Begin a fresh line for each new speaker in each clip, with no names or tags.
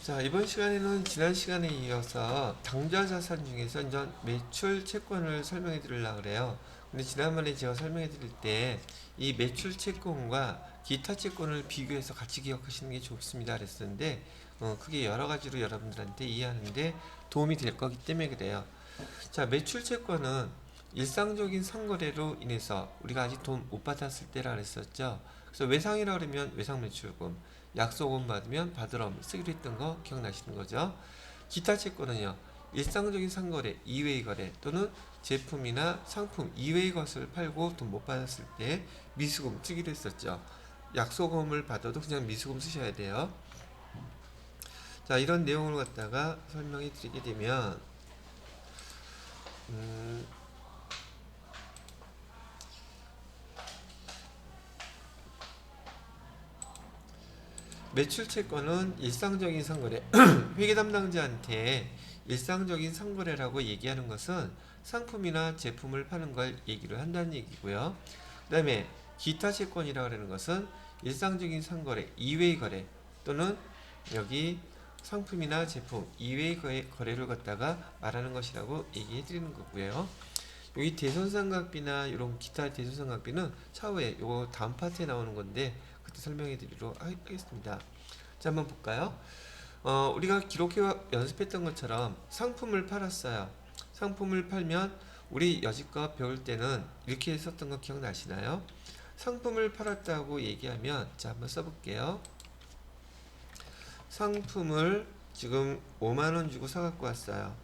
자, 이번 시간에는 지난 시간에 이어서 당좌자산 중에서 이제 매출 채권을 설명해 드리려고 그래요. 근데 지난번에 제가 설명해 드릴 때 이 매출 채권과 기타 채권을 비교해서 같이 기억하시는 게 좋습니다 그랬었는데 그게 여러 가지로 여러분들한테 이해하는데 도움이 될 거기 때문에 그래요. 자, 매출 채권은 일상적인 상거래로 인해서 우리가 아직 돈 못 받았을 때라 그랬었죠. 그래서 외상이라 그러면 외상 매출금, 약속금 받으면 받으러 쓰기로 했던 거 기억나시는 거죠. 기타 채권은요, 일상적인 상거래 이외의 거래 또는 제품이나 상품 이외의 것을 팔고 돈 못 받았을 때 미수금 쓰기로 했었죠. 약속금을 받아도 그냥 미수금 쓰셔야 돼요. 자, 이런 내용을 갖다가 설명해 드리게 되면 음, 매출 채권은 일상적인 상거래 회계 담당자한테 일상적인 상거래라고 얘기하는 것은 상품이나 제품을 파는 걸 얘기를 한다는 얘기고요. 그 다음에 기타 채권이라고 하는 것은 일상적인 상거래 이외의 거래 또는 여기 상품이나 제품 이외의 거래를 갖다가 말하는 것이라고 얘기해 드리는 거고요. 여기 대손상각비나 이런 기타 대손상각비는 차후에 요거 다음 파트에 나오는 건데 그때 설명해 드리도록 하겠습니다. 자, 한번 볼까요? 우리가 기록해 연습했던 것처럼 상품을 팔았어요. 상품을 팔면 우리 여지껏 배울 때는 이렇게 했었던 거 기억나시나요? 상품을 팔았다고 얘기하면 자, 한번 써볼게요. 상품을 지금 5만원 주고 사갖고 왔어요.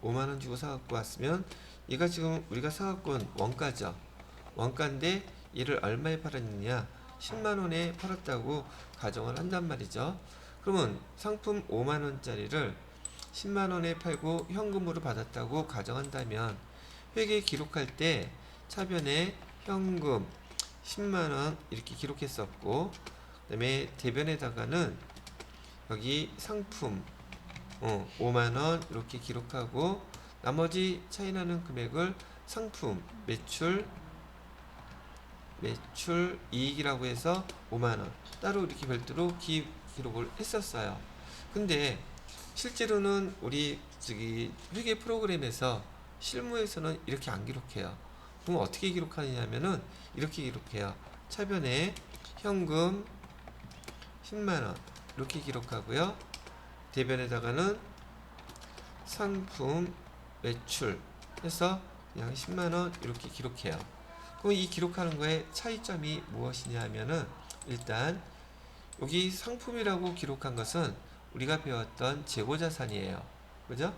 5만원 주고 사갖고 왔으면 얘가 지금 우리가 사갖고 온 원가죠. 원가인데 얘를 얼마에 팔았느냐, 10만원에 팔았다고 가정을 한단 말이죠. 그러면 상품 5만원짜리를 10만원에 팔고 현금으로 받았다고 가정한다면 회계 기록할 때 차변에 현금 10만원 이렇게 기록했었고, 그 다음에 대변에다가는 여기 상품 5만원 이렇게 기록하고 나머지 차이나는 금액을 상품 매출 이익이라고 해서 5만원 따로 이렇게 별도로 기록을 했었어요. 근데 실제로는 우리 회계 프로그램에서 실무에서는 이렇게 안 기록해요. 그럼 어떻게 기록하느냐면은 이렇게 기록해요. 차변에 현금 10만원 이렇게 기록하고요. 대변에다가는 상품 매출 해서 그냥 10만원 이렇게 기록해요. 그럼 이 기록하는 거에 차이점이 무엇이냐 하면은 일단 여기 상품이라고 기록한 것은 우리가 배웠던 재고자산이에요. 그죠?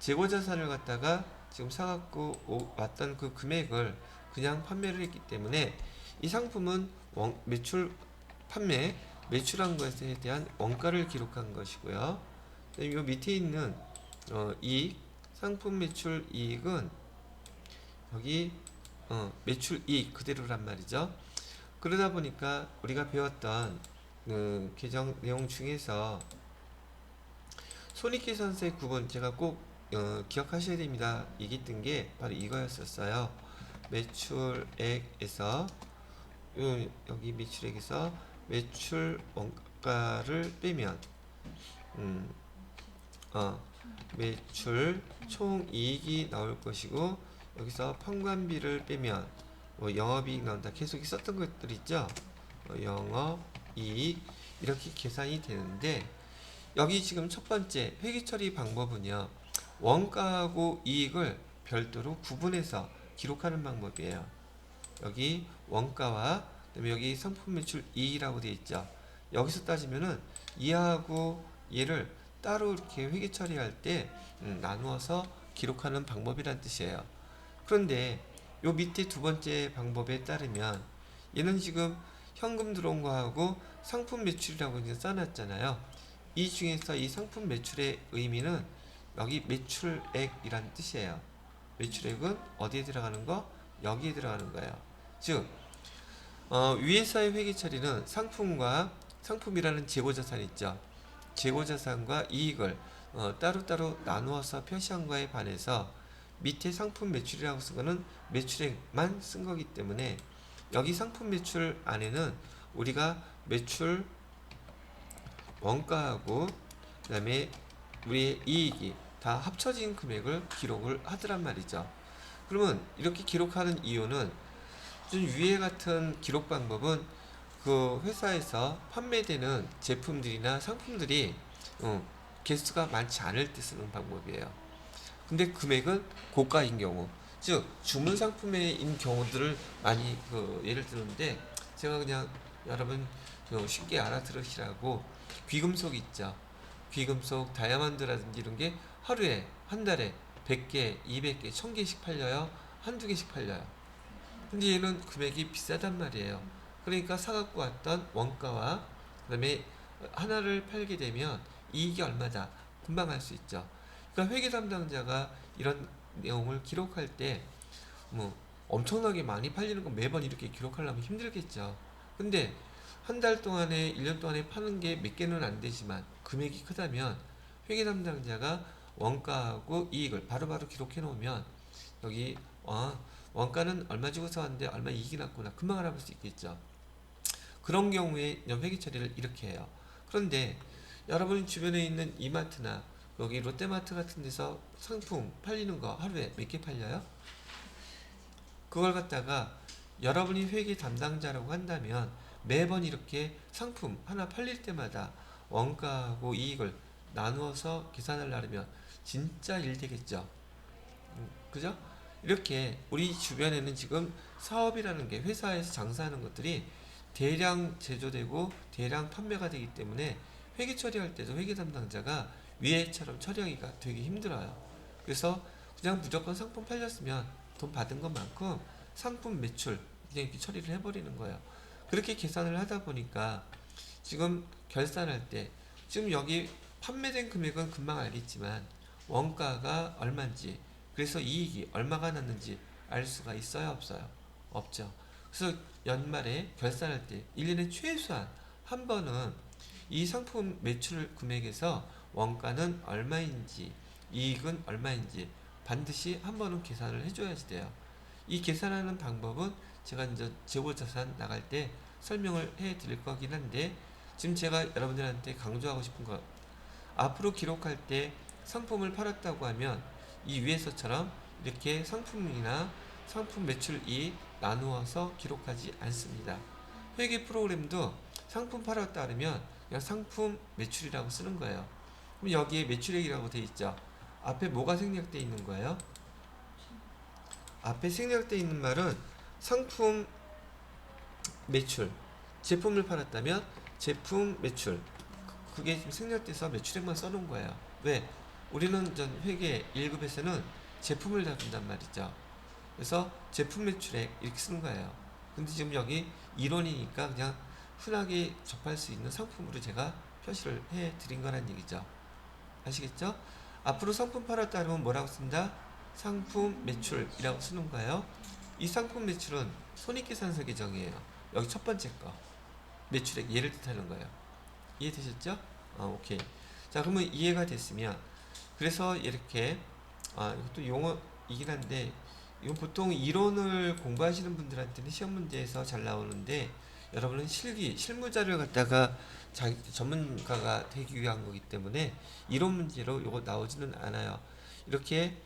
재고자산을 갖다가 지금 사갖고 왔던 그 금액을 그냥 판매를 했기 때문에 이 상품은 매출한 것에 대한 원가를 기록한 것이고요. 이 밑에 있는 이익, 상품 매출 이익은 여기 매출 이익 그대로란 말이죠. 그러다 보니까 우리가 배웠던 그 계정 내용 중에서 손익계산서의 구분 제가 꼭 기억하셔야 됩니다. 얘기했던 게 바로 이거였었어요. 매출액에서 여기 매출액에서 매출 원가를 빼면 매출 총이익이 나올 것이고 여기서 평관비를 빼면 영업이익 나온다. 계속 있었던 것들 있죠. 영업이익 이렇게 계산이 되는데 여기 지금 첫 번째 회계처리 방법은요. 원가하고 이익을 별도로 구분해서 기록하는 방법이에요. 여기 원가와 그다음에 여기 상품 매출 이익이라고 되어 있죠. 여기서 따지면은 이하고 얘를 따로 이렇게 회계 처리할 때 나누어서 기록하는 방법이란 뜻이에요. 그런데 요 밑에 두 번째 방법에 따르면 얘는 지금 현금 들어온 거하고 상품 매출이라고 이제 써놨잖아요. 이 중에서 이 상품 매출의 의미는 여기 매출액이란 뜻이에요. 매출액은 어디에 들어가는 거? 여기에 들어가는 거예요. 즉 위에서의 회계 처리는 상품이라는 재고자산 있죠. 재고자산과 이익을 따로따로 나누어서 표시한 거에 반해서 밑에 상품 매출이라고 쓴 거는 매출액만 쓴 거기 때문에 여기 상품 매출 안에는 우리가 매출 원가하고 그다음에 우리의 이익이 다 합쳐진 금액을 기록을 하더란 말이죠. 그러면 이렇게 기록하는 이유는 좀 위에 같은 기록 방법은 그 회사에서 판매되는 제품들이나 상품들이 개수가 많지 않을 때 쓰는 방법이에요. 근데 금액은 고가인 경우, 즉 주문 상품인 경우들을 많이 예를 드는데, 제가 그냥 여러분 쉽게 알아들으시라고 귀금속 있죠. 귀금속 다이아몬드라든지 이런 게 하루에 한 달에 100개, 200개, 1000개씩 팔려요. 한두 개씩 팔려요. 근데 얘는 금액이 비싸단 말이에요. 그러니까 사갖고 왔던 원가와 그다음에 하나를 팔게 되면 이익이 얼마다 금방 알 수 있죠. 그러니까 회계 담당자가 이런 내용을 기록할 때 뭐 엄청나게 많이 팔리는 건 매번 이렇게 기록하려면 힘들겠죠. 근데 한 달 동안에 1년 동안에 파는 게 몇 개는 안 되지만 금액이 크다면 회계 담당자가 원가하고 이익을 바로바로 기록해 놓으면 여기 원가는 얼마 주고 사왔는데 얼마 이익이 났구나 금방 알아볼 수 있겠죠. 그런 경우에 회계 처리를 이렇게 해요. 그런데 여러분 주변에 있는 이마트나 여기 롯데마트 같은 데서 상품 팔리는 거 하루에 몇 개 팔려요? 그걸 갖다가 여러분이 회계 담당자라고 한다면 매번 이렇게 상품 하나 팔릴 때마다 원가하고 이익을 나누어서 계산을 나누면 진짜 일 되겠죠. 그죠? 이렇게 우리 주변에는 지금 사업이라는 게 회사에서 장사하는 것들이 대량 제조되고 대량 판매가 되기 때문에 회계 처리할 때도 회계 담당자가 위에처럼 처리하기가 되게 힘들어요. 그래서 그냥 무조건 상품 팔렸으면 돈 받은 것만큼 상품 매출 그냥 이렇게 처리를 해버리는 거예요. 그렇게 계산을 하다 보니까 지금 결산할 때 지금 여기 판매된 금액은 금방 알겠지만 원가가 얼마인지, 그래서 이익이 얼마가 났는지 알 수가 있어요, 없어요? 없죠. 그래서 연말에 결산할 때 1년에 최소한 한 번은 이 상품 매출 금액에서 원가는 얼마인지 이익은 얼마인지 반드시 한 번은 계산을 해줘야지 돼요. 이 계산하는 방법은 제가 이제 재고자산 나갈 때 설명을 해 드릴 거긴 한데, 지금 제가 여러분들한테 강조하고 싶은 것, 앞으로 기록할 때 상품을 팔았다고 하면 이 위에서처럼 이렇게 상품이나 상품 매출이 나누어서 기록하지 않습니다. 회계 프로그램도 상품 팔았다 그러면 그냥 상품 매출이라고 쓰는 거예요. 그럼 여기에 매출액이라고 되어 있죠. 앞에 뭐가 생략되어 있는 거예요? 앞에 생략되어 있는 말은 상품 매출, 제품을 팔았다면 제품 매출, 그게 지금 생략돼서 매출액만 써놓은 거예요. 왜? 우리는 전 회계 1급에서는 제품을 다룬단 말이죠. 그래서 제품 매출액 이렇게 쓰는 거예요. 근데 지금 여기 이론이니까 그냥 흔하게 접할 수 있는 상품으로 제가 표시를 해 드린 거란 얘기죠. 아시겠죠? 앞으로 상품 팔았다 그러면 뭐라고 쓴다? 상품 매출이라고 쓰는 거예요. 이 상품 매출은 손익계산서 계정이에요. 여기 첫 번째 거 매출액 얘를 뜻하는 거예요. 이해되셨죠? 오케이. 자, 그러면 이해가 됐으면, 그래서 이렇게 이것도 용어이긴 한데 이건 보통 이론을 공부하시는 분들한테는 시험 문제에서 잘 나오는데, 여러분은 실무자를 갖다가 전문가가 되기 위한 거기 때문에 이론 문제로 이거 나오지는 않아요. 이렇게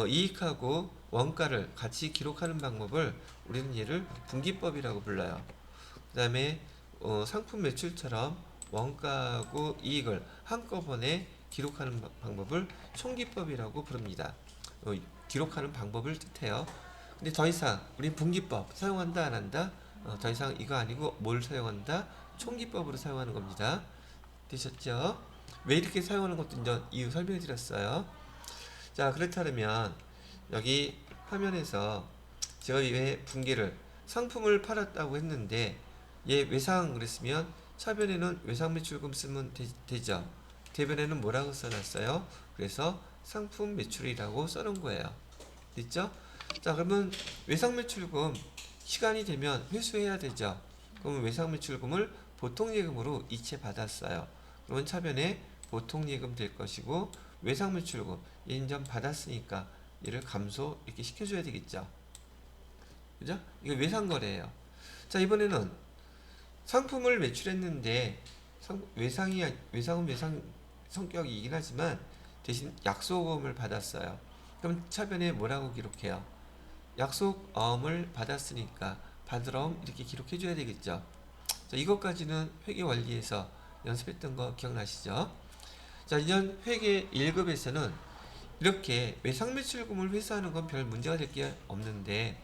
이익하고 원가를 같이 기록하는 방법을 우리는 얘를 분기법이라고 불러요. 그 다음에 상품 매출처럼 원가하고 이익을 한꺼번에 기록하는 방법을 총기법이라고 부릅니다. 기록하는 방법을 뜻해요. 근데 더 이상 우린 분기법 사용한다 안 한다? 더 이상 이거 아니고 뭘 사용한다? 총기법으로 사용하는 겁니다. 되셨죠? 왜 이렇게 사용하는 것도 이제 이유 설명해 드렸어요. 자, 그렇다면 여기 화면에서 제가 왜 분기를 상품을 팔았다고 했는데 얘 외상 그랬으면 차변에는 외상 매출금 쓰면 되죠. 대변에는 뭐라고 써놨어요? 그래서 상품 매출이라고 써놓은 거예요. 됐죠? 자, 그러면 외상 매출금 시간이 되면 회수해야 되죠. 그러면 외상 매출금을 보통예금으로 이체 받았어요. 그러면 차변에 보통예금 될 것이고, 외상 매출금 인정 받았으니까 얘를 감소 이렇게 시켜줘야 되겠죠. 그죠? 이거 외상거래예요. 자, 이번에는 상품을 매출했는데 외상은 외상 성격이긴 하지만 대신 약속음을 받았어요. 그럼 차변에 뭐라고 기록해요? 약속음을 받았으니까 받으럼 이렇게 기록해 줘야 되겠죠. 자, 이것까지는 회계 원리에서 연습했던 거 기억나시죠? 자, 이전 회계 1급에서는 이렇게 외상매출금을 회수하는 건 별 문제가 될 게 없는데,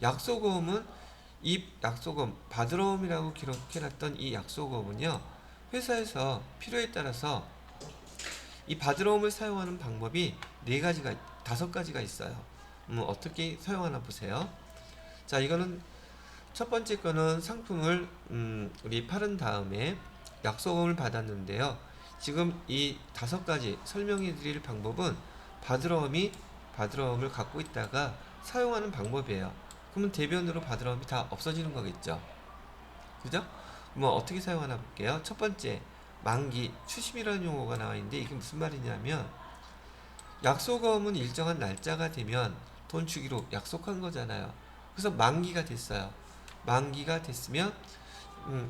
약속음은 이 약속음 받으러옴이라고 기록해놨던 이 약속음은요, 회사에서 필요에 따라서 이 받으러옴을 사용하는 방법이 5가지가 있어요. 어떻게 사용하나 보세요. 자, 이거는 첫 번째 거는 상품을 우리 팔은 다음에 약속음을 받았는데요. 지금 이 5가지 설명해 드릴 방법은 받으러옴을 갖고 있다가 사용하는 방법이에요. 그러면 대변으로 받으러옴이 다 없어지는 거겠죠. 그죠? 뭐 어떻게 사용하나 볼게요. 첫 번째, 만기, 추심이라는 용어가 나와 있는데 이게 무슨 말이냐면, 약속음은 일정한 날짜가 되면 돈 주기로 약속한 거잖아요. 그래서 만기가 됐어요. 만기가 됐으면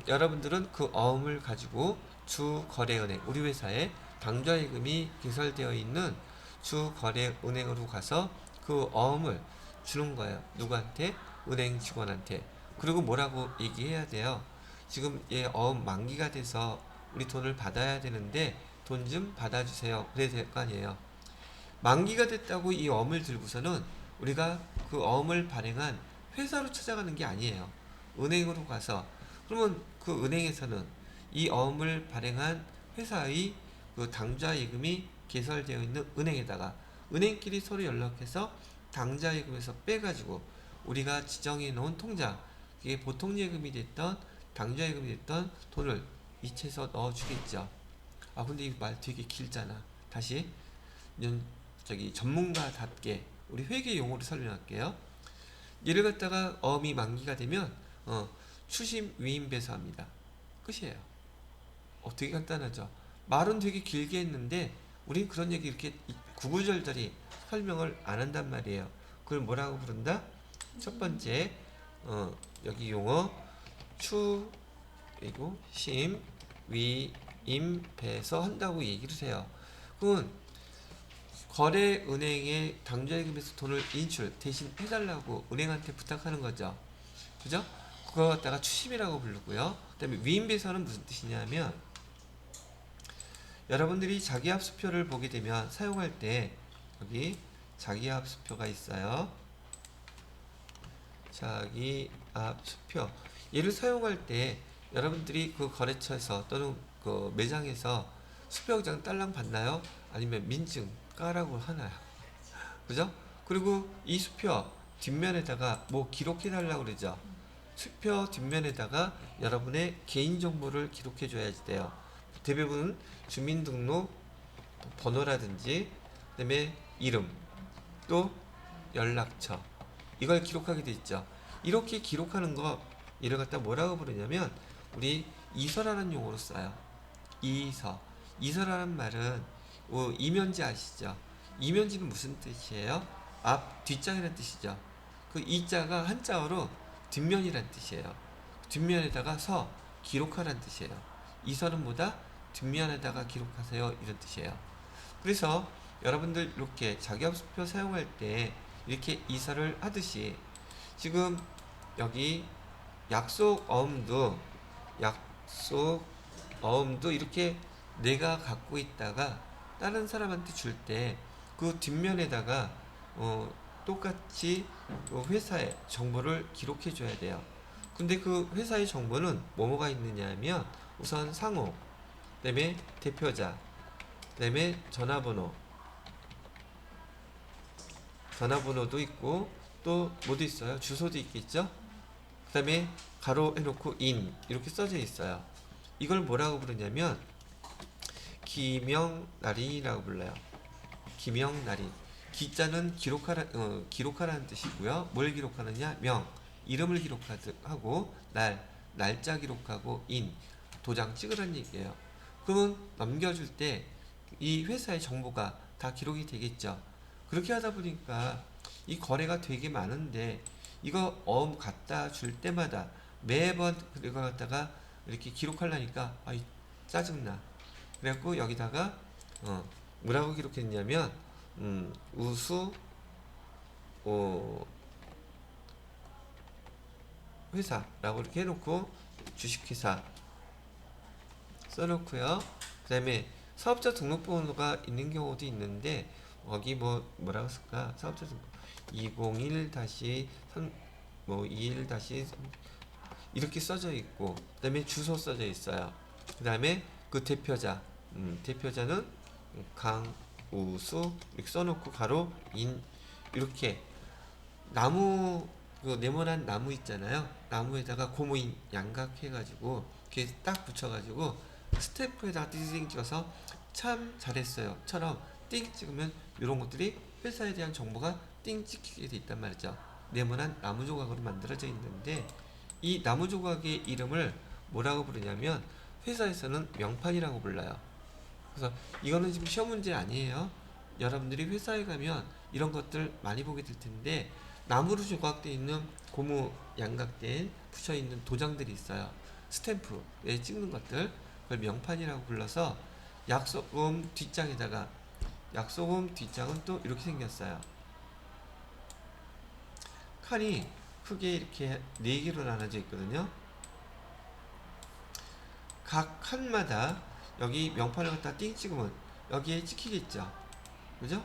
여러분들은 그 어음을 가지고 주거래은행, 우리 회사에 당좌예금이 개설되어 있는 주거래은행으로 가서 그 어음을 주는 거예요. 누구한테? 은행 직원한테. 그리고 뭐라고 얘기해야 돼요? 지금 얘 어음 만기가 돼서 우리 돈을 받아야 되는데 돈 좀 받아주세요. 그래야 될 거 아니에요. 만기가 됐다고 이 어음을 들고서는 우리가 그 어음을 발행한 회사로 찾아가는 게 아니에요. 은행으로 가서, 그러면 그 은행에서는 이 어음을 발행한 회사의 그 당좌예금이 개설되어 있는 은행에다가 은행끼리 서로 연락해서 당좌예금에서 빼가지고 우리가 지정해 놓은 통장, 그게 보통예금이 됐던 당좌예금이 됐던 돈을 이체해서 넣어주겠죠. 아, 근데 이 말 되게 길잖아. 다시 전문가답게 우리 회계 용어로 설명할게요. 얘를 갖다가 어음이 만기가 되면 추심 위임 배서합니다. 끝이에요. 되게 간단하죠. 말은 되게 길게 했는데 우린 그런 얘기 이렇게 구구절절히 설명을 안 한단 말이에요. 그걸 뭐라고 부른다? 첫 번째, 여기 용어 추 그리고 심 위임 배서 한다고 얘기를 해요. 그건 거래은행에 당좌예금에서 돈을 인출 대신 해달라고 은행한테 부탁하는 거죠. 그죠? 그거 갖다가 추심이라고 부르고요. 그 다음에 위임배서는 무슨 뜻이냐면, 여러분들이 자기합수표를 보게 되면 사용할 때 여기 자기합수표가 있어요. 자기합수표, 얘를 사용할 때 여러분들이 그 거래처에서 또는 그 매장에서 수표장 딸랑 받나요? 아니면 민증 까라고 하나요? 그죠? 그리고 이 수표 뒷면에다가 뭐 기록해 달라고 그러죠. 수표 뒷면에다가 여러분의 개인정보를 기록해 줘야지 돼요. 대부분 주민등록 번호라든지, 그 다음에 이름, 또 연락처, 이걸 기록하게 돼 있죠. 이렇게 기록하는 거, 이를 갖다 뭐라고 부르냐면 우리 이서라는 용어로 써요. 이서라는 말은 이면지 아시죠? 이면지는 무슨 뜻이에요? 앞, 뒷장이라는 뜻이죠. 그 이자가 한자어로 뒷면이라는 뜻이에요. 뒷면에다가 기록하라는 뜻이에요. 이서는 뭐다? 뒷면에다가 기록하세요, 이런 뜻이에요. 그래서 여러분들 이렇게 자기합수표 사용할 때 이렇게 이서를 하듯이, 지금 여기 약속 어음도 이렇게 내가 갖고 있다가 다른 사람한테 줄 때 그 뒷면에다가 똑같이 그 회사의 정보를 기록해 줘야 돼요. 근데 그 회사의 정보는 뭐뭐가 있느냐 하면, 우선 상호, 그 다음에 대표자, 그 다음에 전화번호도 있고, 또 뭐도 있어요? 주소도 있겠죠? 그 다음에 가로 해놓고 인 이렇게 써져 있어요. 이걸 뭐라고 부르냐면 기명날인이라고 불러요. 기명날인. 기자는 기록하라는 뜻이고요. 뭘 기록하느냐? 이름을 기록하고, 날짜 기록하고, 도장 찍으라는 얘기예요. 그러면 넘겨줄 때 이 회사의 정보가 다 기록이 되겠죠. 그렇게 하다 보니까 이 거래가 되게 많은데, 이거 갖다 줄 때마다 매번 그거 갖다가 이렇게 기록하려니까 짜증나. 그래갖고 여기다가 뭐라고 기록했냐면 우수 회사라고 이렇게 해놓고 주식회사 써놓고요. 그 다음에 사업자 등록번호가 있는 경우도 있는데 거기 뭐라고 쓸까? 사업자 등록 201-3 21- 이렇게 써져 있고 그 다음에 주소 써져 있어요. 그 다음에 그 대표자 대표자는 강우수 이렇게 써놓고 가로 인 이렇게 나무 그 네모난 나무 있잖아요. 나무에다가 고무인 양각 해가지고 이렇게 딱 붙여가지고 스탬프에다가 띵 찍어서 참 잘했어요 처럼 띵 찍으면 이런 것들이 회사에 대한 정보가 띵 찍히게 돼 있단 말이죠. 네모난 나무 조각으로 만들어져 있는데 이 나무 조각의 이름을 뭐라고 부르냐면 회사에서는 명판이라고 불러요. 그래서 이거는 지금 시험 문제 아니에요. 여러분들이 회사에 가면 이런 것들 많이 보게 될 텐데 나무로 조각되어 있는 고무 양각된 붙여 있는 도장들이 있어요. 스탬프에 찍는 것들 그걸 명판이라고 불러서 약소금 뒷장에다가 약소금 뒷장은 또 이렇게 생겼어요. 칸이 크게 이렇게 4개로 나눠져 있거든요. 각 칸마다 여기 명판을 갖다 띵 찍으면 여기에 찍히겠죠. 그죠?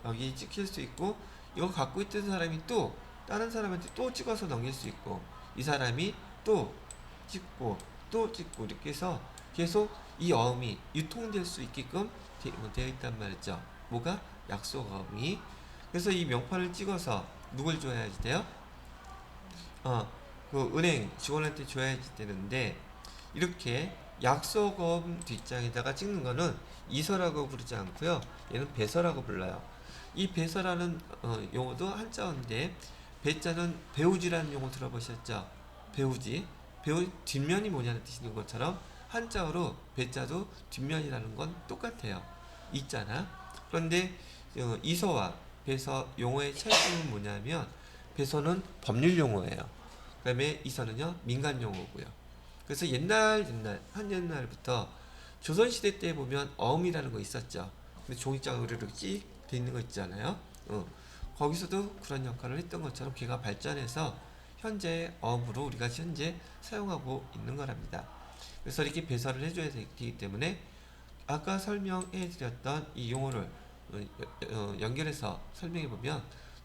여기 찍힐 수 있고 이거 갖고 있던 사람이 또 다른 사람한테 또 찍어서 넘길 수 있고 이 사람이 또 찍고 또 찍고 이렇게 해서 계속 이 어음이 유통될 수 있게끔 되어 있단 말이죠. 뭐가? 약속어음이. 그래서 이 명판을 찍어서 누굴 줘야지 돼요? 그 은행 직원한테 줘야지 되는데 이렇게 약속어음 뒷장에다가 찍는 거는 이서라고 부르지 않고요. 얘는 배서라고 불러요. 이 배서라는 용어도 한자어인데 배자는 배우지라는 용어 들어보셨죠? 배우지. 배우 뒷면이 뭐냐는 뜻인 것처럼 한자어로 배자도 뒷면이라는 건 똑같아요. 있잖아. 그런데 이서와 배서 용어의 차이점은 뭐냐면 배서는 법률 용어예요. 그 다음에 이서는요 민간 용어고요. 그래서 한옛날부터 조선시대 때 보면 어음이라는 거 있었죠. 근데 종이장으로 이렇게 찍 돼 있는 거 있잖아요. 거기서도 그런 역할을 했던 것처럼 걔가 발전해서 현재 어음으로 우리가 현재 사용하고 있는 거랍니다. 그래서 이렇게 배설을 해줘야 되기 때문에 아까 설명해 드렸던 이 용어를 연결해서 설명해 보면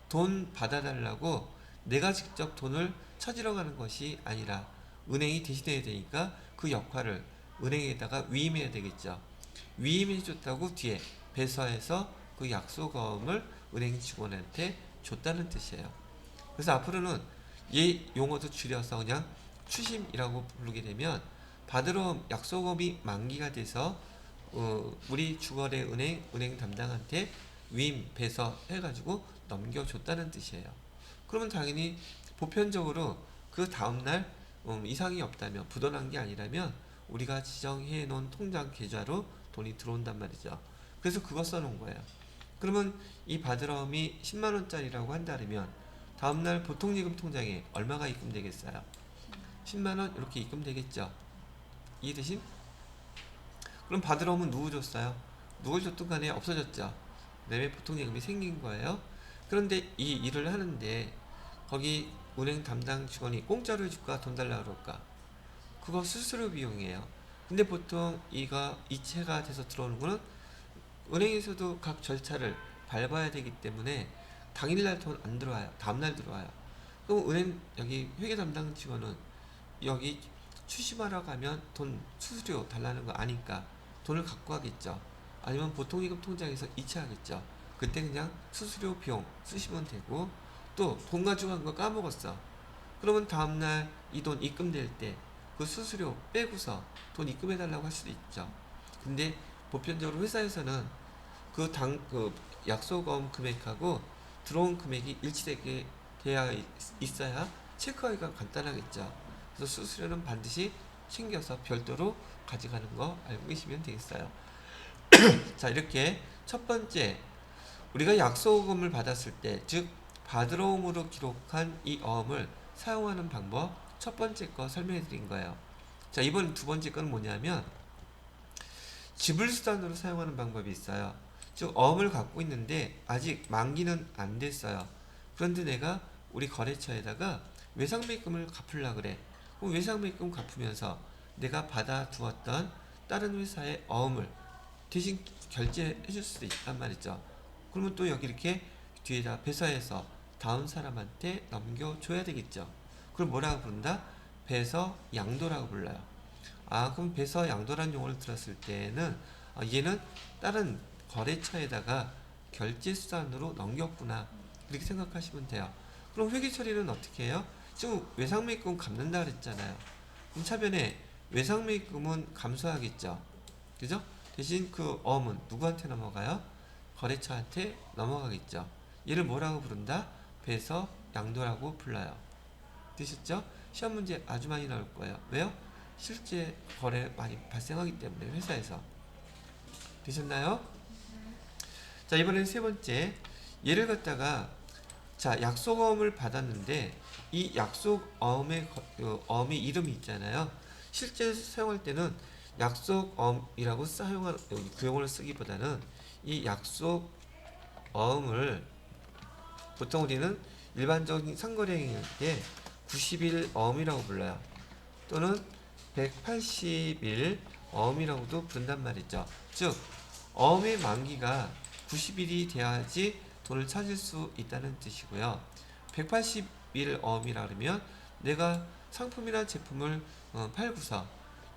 돈 받아달라고 내가 직접 돈을 찾으러 가는 것이 아니라 은행이 대신해야 되니까 그 역할을 은행에다가 위임해야 되겠죠. 위임해 줬다고 뒤에 배서해서 그 약속어음을 은행 직원한테 줬다는 뜻이에요. 그래서 앞으로는 이 용어도 줄여서 그냥 추심이라고 부르게 되면 받으러 약속어음이 만기가 돼서 우리 주거래 은행 담당한테 위임 배서 해가지고 넘겨줬다는 뜻이에요. 그러면 당연히 보편적으로 그 다음날 이상이 없다면 부도난 게 아니라면 우리가 지정해 놓은 통장 계좌로 돈이 들어온단 말이죠. 그래서 그거 써놓은 거예요. 그러면 이 받으러움이 10만원짜리라고 한다면 다음날 보통예금 통장에 얼마가 입금되겠어요? 10만원 이렇게 입금되겠죠. 이해되신? 그럼 받으러움은 누구 줬어요? 누굴 줬든 간에 없어졌죠. 그다음에 보통예금이 생긴 거예요. 그런데 이 일을 하는데 거기 은행 담당 직원이 공짜로 해줄까 돈 달라 그럴까? 그거 수수료 비용이에요. 근데 보통 이가 이체가 돼서 들어오는 거는 은행에서도 각 절차를 밟아야 되기 때문에 당일날 돈 안 들어와요. 다음날 들어와요. 그럼 은행 여기 회계 담당 직원은 여기 추심하러 가면 돈 수수료 달라는 거 아니까 돈을 갖고 가겠죠. 아니면 보통예금 통장에서 이체하겠죠. 그때 그냥 수수료 비용 쓰시면 되고 또 돈 가지고 간 거 까먹었어. 그러면 다음날 이 돈 입금될 때 그 수수료 빼고서 돈 입금해달라고 할 수도 있죠. 근데 보편적으로 회사에서는 그 약속어음 금액하고 들어온 금액이 일치되게 돼야 있어야 체크하기가 간단하겠죠. 그래서 수수료는 반드시 챙겨서 별도로 가져가는 거 알고 계시면 되겠어요. 자, 이렇게 첫 번째 우리가 약속음을 받았을 때, 즉 받으러옴으로 기록한 이 어음을 사용하는 방법 첫 번째 거 설명해 드린 거예요. 자, 이번 두 번째 거는 뭐냐면 지불수단으로 사용하는 방법이 있어요. 즉 어음을 갖고 있는데 아직 만기는 안 됐어요. 그런데 내가 우리 거래처에다가 외상매입금을 갚으려 그래. 그럼 외상매입금 갚으면서 내가 받아두었던 다른 회사의 어음을 대신 결제해 줄 수도 있단 말이죠. 그러면 또 여기 이렇게 뒤에다 배서해서 다음 사람한테 넘겨줘야 되겠죠. 그걸 뭐라고 부른다? 배서양도라고 불러요. 아, 그럼 배서양도라는 용어를 들었을 때는 얘는 다른 거래처에다가 결제 수단으로 넘겼구나, 이렇게 생각하시면 돼요. 그럼 회계 처리는 어떻게 해요? 지금 외상매입금 갚는다 그랬잖아요. 그럼 차변에 외상매입금은 감소하겠죠. 그죠? 대신 그 어음은 누구한테 넘어가요? 거래처한테 넘어가겠죠. 얘를 뭐라고 부른다? 배서양도라고 불러요. 되셨죠? 시험 문제 아주 많이 나올 거예요. 왜요? 실제 거래 많이 발생하기 때문에 회사에서. 되셨나요? 자, 이번엔 세 번째. 얘를 갖다가 자, 약속어음을 받았는데 이 약속어음의 어음의 이름이 있잖아요. 실제 사용할 때는 약속어음이라고 사용하는 그 용어를 쓰기보다는 이 약속어음을 보통 우리는 일반적인 상거래일 때 90일 어음이라고 불러요. 또는 180일 어음이라고도 부른단 말이죠. 즉 어음의 만기가 90일이 돼야지 돈을 찾을 수 있다는 뜻이고요. 180일 어음이라 그러면 내가 상품이나 제품을 팔고서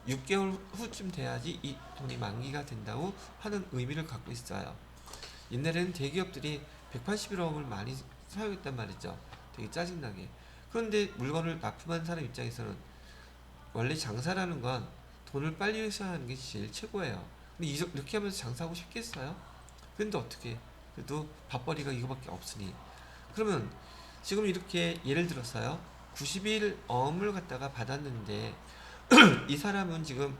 6개월 후쯤 돼야지 이 돈이 만기가 된다고 하는 의미를 갖고 있어요. 옛날에는 대기업들이 180일 어음을 많이 사용했단 말이죠. 되게 짜증나게. 그런데 물건을 납품한 사람 입장에서는 원래 장사라는 건 돈을 빨리 회수하는 게 제일 최고예요. 근데 이렇게 하면서 장사하고 싶겠어요? 근데 어떻게? 그래도 밥벌이가 이거밖에 없으니. 그러면 지금 이렇게 예를 들어서요. 90일 어음을 갖다가 받았는데 이 사람은 지금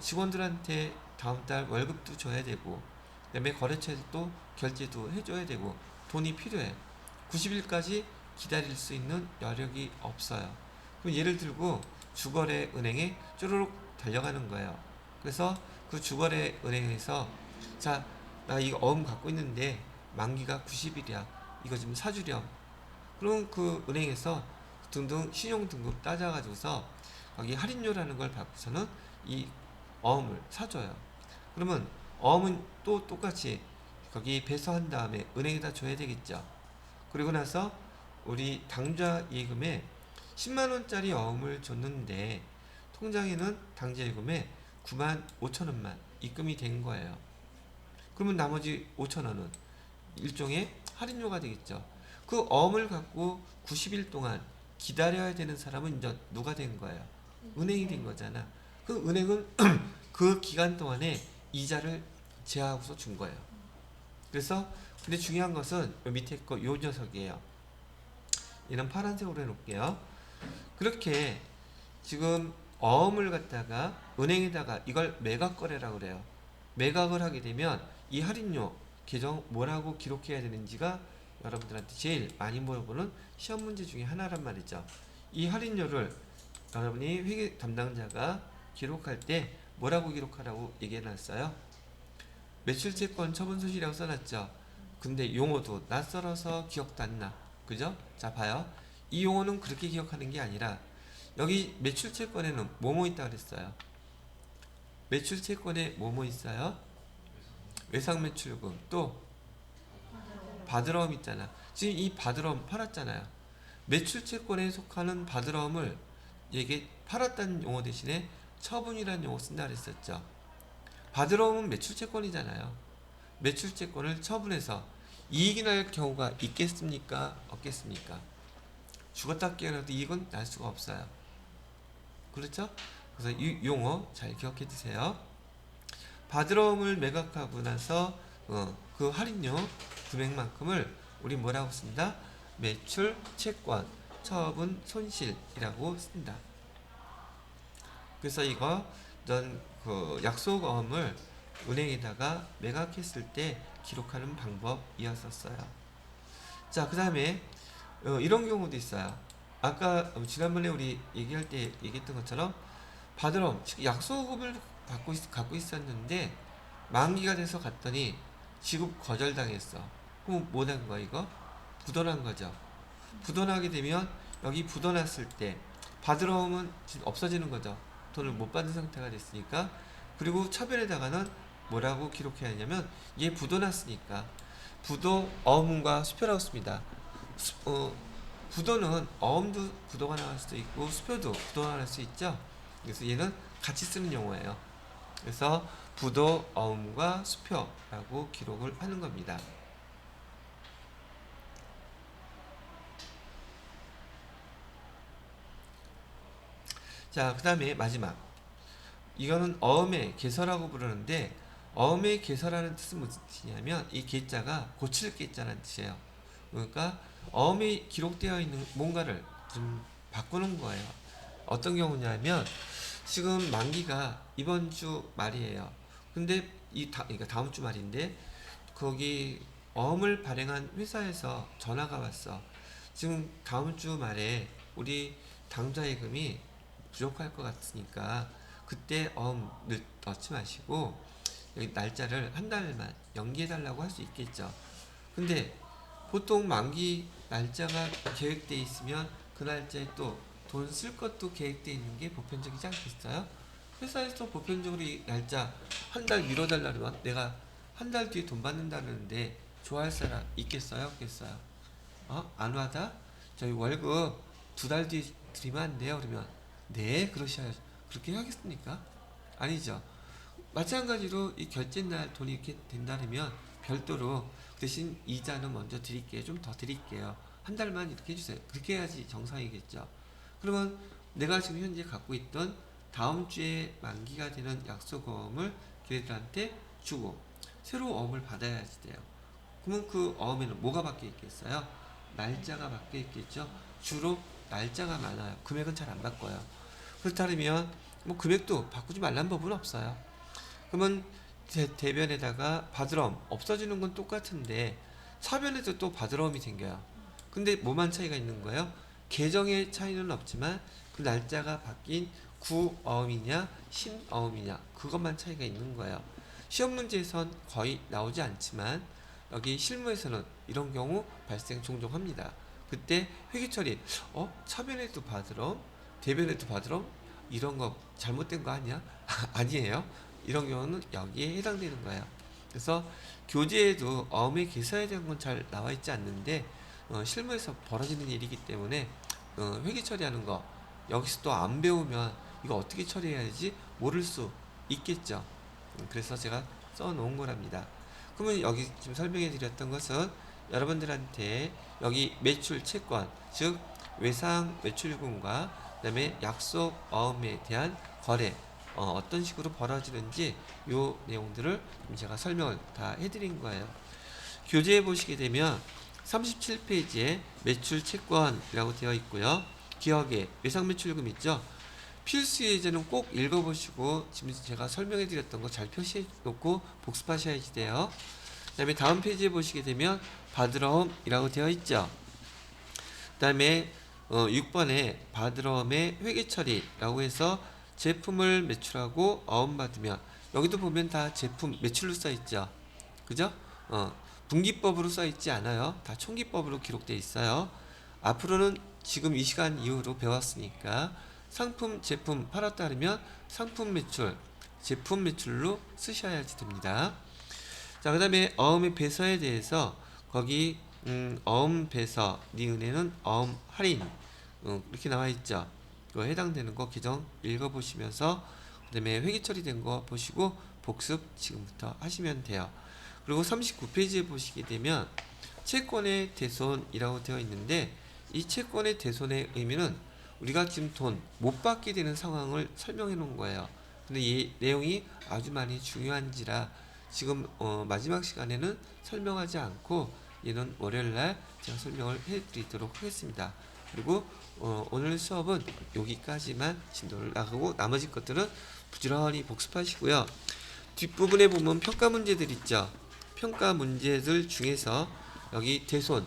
직원들한테 다음 달 월급도 줘야 되고, 그다음에 거래처에서 또 결제도 해줘야 되고 돈이 필요해. 90일까지 기다릴 수 있는 여력이 없어요. 그럼 예를 들고 주거래 은행에 쪼르륵 달려가는 거예요. 그래서 그 주거래 은행에서 자, 나 이거 어음 갖고 있는데 만기가 90일이야. 이거 좀 사주렴. 그럼 그 은행에서 등등 신용등급 따져가지고서 거기 할인료라는 걸 받고서는 이 어음을 사줘요. 그러면 어음은 또 똑같이 거기 배서한 다음에 은행에다 줘야 되겠죠. 그리고 나서 우리 당좌 예금에 10만원짜리 어음을 줬는데 통장에는 당좌 예금에 95,000원만 입금이 된 거예요. 그러면 나머지 5,000원은 일종의 할인료가 되겠죠. 그 어음을 갖고 90일 동안 기다려야 되는 사람은 이제 누가 된 거예요? 은행이 된 거잖아. 그 은행은 그 기간 동안에 이자를 제하고서 준 거예요. 그래서 근데 중요한 것은 밑에 거 요 녀석이에요. 얘는 파란색으로 해놓을게요. 그렇게 지금 어음을 갖다가 은행에다가 이걸 매각거래라고 그래요. 매각을 하게 되면 이 할인료 계정 뭐라고 기록해야 되는지가 여러분들한테 제일 많이 물어보는 시험 문제 중에 하나란 말이죠. 이 할인료를 여러분이 회계 담당자가 기록할 때 뭐라고 기록하라고 얘기해놨어요? 매출채권 처분소실이라고 써놨죠. 근데 용어도 낯설어서 기억도 안 나. 그죠? 자, 봐요. 이 용어는 그렇게 기억하는 게 아니라 여기 매출채권에는 뭐뭐 있다 그랬어요? 매출채권에 뭐뭐 있어요? 외상매출금, 또 바드러움 있잖아. 지금 이 바드러움 팔았잖아요. 매출채권에 속하는 바드러움을 이게 팔았다는 용어 대신에 처분이라는 용어 쓴다 그랬었죠. 바드러움은 매출채권이잖아요. 매출채권을 처분해서 이익이 날 경우가 있겠습니까? 없겠습니까? 죽었다 깨어나도 이익은 날 수가 없어요. 그렇죠? 그래서 이 용어 잘 기억해 두세요. 바드러움을 매각하고 나서 그 할인료 금액만큼을 우리 뭐라고 쓴다? 매출 채권 처분 손실이라고 쓴다. 그래서 이거 그 약속어음을 은행에다가 매각했을 때 기록하는 방법이었었어요. 자, 그 다음에 이런 경우도 있어요. 아까 지난번에 우리 얘기할 때 얘기했던 것처럼 바드러움, 즉 약속을 갖고 있었는데 만기가 돼서 갔더니 지급 거절당했어. 그럼 뭐 된 거야 이거? 부도난 거죠. 부도나게 되면 여기 부도났을 때 받으러 오면 없어지는 거죠. 돈을 못 받은 상태가 됐으니까. 그리고 차변에다가는 뭐라고 기록해야 하냐면 얘 부도났으니까 부도 어음과 수표라고 씁니다. 부도는 어음도 부도가 나갈 수도 있고 수표도 부도가 나갈 수 있죠. 그래서 얘는 같이 쓰는 용어예요. 그래서 부도 어음과 수표라고 기록을 하는 겁니다. 자, 그 다음에 마지막. 이거는 어음의 개서라고 부르는데 어음의 개서라는 뜻은 무슨 뜻이냐면 이 개자가 고칠 개자라는 뜻이에요. 그러니까 어음이 기록되어 있는 뭔가를 좀 바꾸는 거예요. 어떤 경우냐면 지금 만기가 이번 주 말이에요. 근데 그러니까 다음 주 말인데 거기 어음을 발행한 회사에서 전화가 왔어. 지금 다음 주 말에 우리 당좌 예금이 부족할 것 같으니까 그때 어음을 넣지 마시고 여기 날짜를 한 달만 연기해 달라고 할 수 있겠죠. 근데 보통 만기 날짜가 계획돼 있으면 그 날짜에 또 돈 쓸 것도 계획돼 있는 게 보편적이지 않겠어요? 회사에서 보편적으로 이 날짜 한 달 미뤄달라면 내가 한 달 뒤에 돈 받는다는데 좋아할 사람 있겠어요? 없겠어요? 안 와다? 저희 월급 2달 뒤에 드리면 안 돼요? 그러면 네 그러셔야죠. 그렇게 하겠습니까? 아니죠. 마찬가지로 이 결제날 돈이 이렇게 된다면 별도로 대신 이자는 먼저 드릴게요. 좀 더 드릴게요. 한 달만 이렇게 해주세요. 그렇게 해야지 정상이겠죠. 그러면 내가 지금 현재 갖고 있던 다음 주에 만기가 되는 약속어음을 걔네들한테 주고 새로 어음을 받아야지 돼요. 그러면 그 어음에는 뭐가 바뀌어 있겠어요? 날짜가 바뀌어 있겠죠. 주로 날짜가 많아요. 금액은 잘 안 바꿔요. 그렇다면 뭐 금액도 바꾸지 말란 법은 없어요. 그러면 대변에다가 바드럼 없어지는 건 똑같은데 사변에도 또 바드럼이 생겨요. 근데 뭐만 차이가 있는 거예요? 계정의 차이는 없지만 그 날짜가 바뀐 구어음이냐 신어음이냐 그것만 차이가 있는 거예요. 시험 문제에선 거의 나오지 않지만 여기 실무에서는 이런 경우 발생 종종 합니다. 그때 회계처리 차변에도 바드럼 대변에도 바드럼 이런 거 잘못된 거 아니야? 아니에요. 이런 경우는 여기에 해당되는 거예요. 그래서 교재에도 어음의 개사에 대한 건 잘 나와 있지 않는데 실무에서 벌어지는 일이기 때문에 회계 처리하는 거 여기서 또 안 배우면 이거 어떻게 처리해야지 모를 수 있겠죠. 그래서 제가 써놓은 거랍니다. 그러면 여기 지금 설명해 드렸던 것은 여러분들한테 여기 매출 채권 즉 외상 매출금과 그다음에 약속 어음에 대한 거래 어떤 식으로 벌어지는지 요 내용들을 제가 설명을 다 해드린 거예요. 교재에 보시게 되면 37페이지에 매출 채권이라고 되어 있고요. 기억에 외상 매출금 있죠. 필수 예제는 꼭 읽어보시고 지금 제가 설명해 드렸던 거 잘 표시해 놓고 복습하셔야지 돼요. 그 다음에 다음 페이지에 보시게 되면 바드럼이라고 되어 있죠. 그 다음에 6번에 바드럼의 회계 처리라고 해서 제품을 매출하고 어음받으면 여기도 보면 다 제품 매출로 써 있죠. 그죠? 분기법으로 써 있지 않아요. 다 총기법으로 기록되어 있어요. 앞으로는 지금 이 시간 이후로 배웠으니까 상품, 제품 팔았다 하면 상품 매출, 제품 매출로 쓰셔야지 됩니다. 자, 그 다음에 어음의 배서에 대해서 거기 어음 배서 니은에는 어음 할인 이렇게 나와 있죠. 그 해당되는 거 개정 읽어보시면서 그 다음에 회계 처리된 거 보시고 복습 지금부터 하시면 돼요. 그리고 39페이지에 보시게 되면 채권의 대손이라고 되어 있는데 이 채권의 대손의 의미는 우리가 지금 돈 못 받게 되는 상황을 설명해 놓은 거예요. 근데 이 내용이 아주 많이 중요한지라 지금 마지막 시간에는 설명하지 않고 얘는 월요일날 제가 설명을 해드리도록 하겠습니다. 그리고 오늘 수업은 여기까지만 진도를 나가고 나머지 것들은 부지런히 복습하시고요. 뒷부분에 보면 평가 문제들 있죠. 평가 문제들 중에서 여기 대손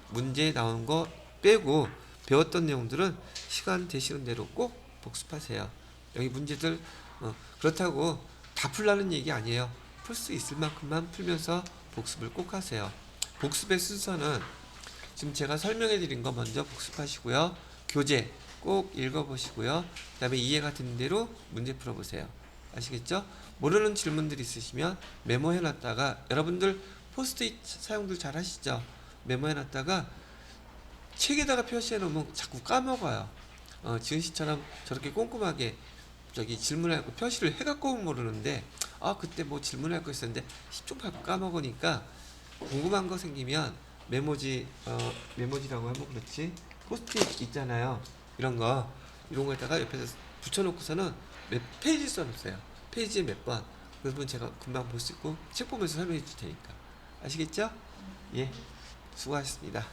문제 나온 거 빼고 배웠던 내용들은 시간 되시는 대로 꼭 복습하세요. 여기 문제들 그렇다고 다 풀라는 얘기 아니에요. 풀 수 있을 만큼만 풀면서 복습을 꼭 하세요. 복습의 순서는 지금 제가 설명해 드린 거 먼저 복습하시고요. 교재 꼭 읽어보시고요. 그 다음에 이해가 되는 대로 문제 풀어보세요. 아시겠죠? 모르는 질문들 있으시면 메모해놨다가, 여러분들 포스트잇 사용들 잘 하시죠? 메모해놨다가 책에다가 표시해놓으면 자꾸 까먹어요. 지은씨처럼 저렇게 꼼꼼하게 질문하고 표시를 해갖고 모르는데, 그때 뭐 질문할 거 있었는데 10초 밟고 까먹으니까, 궁금한 거 생기면 메모지라고 하면 그렇지, 포스트잇 있잖아요. 이런 거에다가 옆에서 붙여놓고서는 몇 페이지 써놓으세요. 페이지에 몇 번. 그러면 제가 금방 볼 수 있고 책 보면서 설명해 줄 테니까. 아시겠죠? 예, 수고하셨습니다.